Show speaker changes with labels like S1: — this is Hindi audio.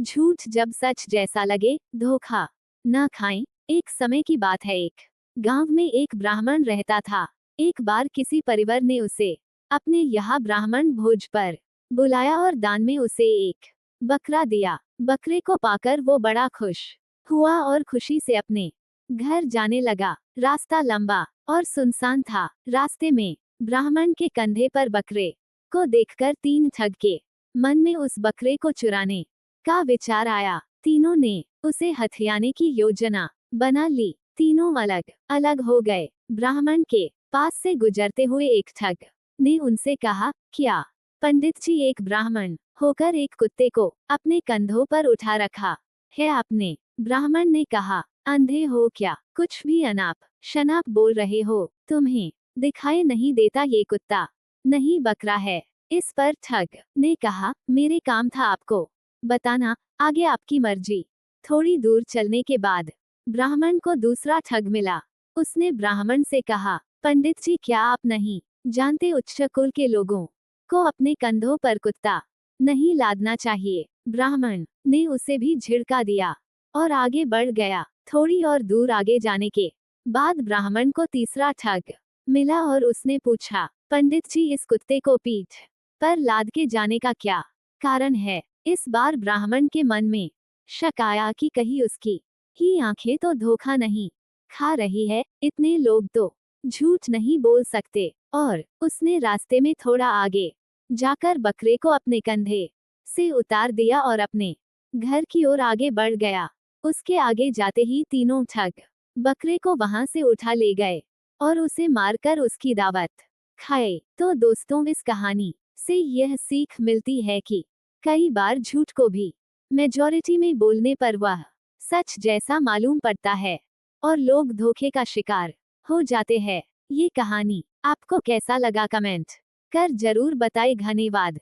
S1: झूठ जब सच जैसा लगे, धोखा न खाएं। एक समय की बात है, एक गांव में एक ब्राह्मण रहता था। एक बार किसी परिवार ने उसे अपने यहाँ ब्राह्मण भोज पर बुलाया और दान में उसे एक बकरा दिया। बकरे को पाकर वो बड़ा खुश हुआ और खुशी से अपने घर जाने लगा। रास्ता लंबा और सुनसान था। रास्ते में ब्राह्मण के कंधे पर बकरे को देखकर तीन ठग के मन में उस बकरे को चुराने का विचार आया। तीनों ने उसे हथियाने की योजना बना ली। तीनों अलग अलग हो गए। ब्राह्मण के पास से गुजरते हुए एक ठग ने उनसे कहा, क्या पंडित जी एक ब्राह्मण होकर एक कुत्ते को अपने कंधों पर उठा रखा है आपने? ब्राह्मण ने कहा, अंधे हो क्या? कुछ भी अनाप शनाप बोल रहे हो? तुम्हें दिखाई नहीं देता ये कुत्ता नहीं बकरा है? इस पर ठग ने कहा, मेरे काम था आपको बताना, आगे आपकी मर्जी। थोड़ी दूर चलने के बाद ब्राह्मण को दूसरा ठग मिला। उसने ब्राह्मण से कहा, पंडित जी क्या आप नहीं जानते उच्च कुल के लोगों को अपने कंधों पर कुत्ता नहीं लादना चाहिए? ब्राह्मण ने उसे भी झिड़का दिया और आगे बढ़ गया। थोड़ी और दूर आगे जाने के बाद ब्राह्मण को तीसरा ठग मिला और उसने पूछा, पंडित जी इस कुत्ते को पीठ पर लाद के जाने का क्या कारण है? इस बार ब्राह्मण के मन में शक आया कि कहीं उसकी ही आंखें तो धोखा नहीं खा रही है। इतने लोग तो झूठ नहीं बोल सकते। और उसने रास्ते में थोड़ा आगे जाकर बकरे को अपने कंधे से उतार दिया और अपने घर की ओर आगे बढ़ गया। उसके आगे जाते ही तीनों ठग बकरे को वहां से उठा ले गए और उसे मारकर उसकी दावत खाए। तो दोस्तों, इस कहानी से यह सीख मिलती है कि कई बार झूठ को भी मेजॉरिटी में बोलने पर वह सच जैसा मालूम पड़ता है और लोग धोखे का शिकार हो जाते हैं। ये कहानी आपको कैसा लगा कमेंट कर जरूर बताएं। धन्यवाद।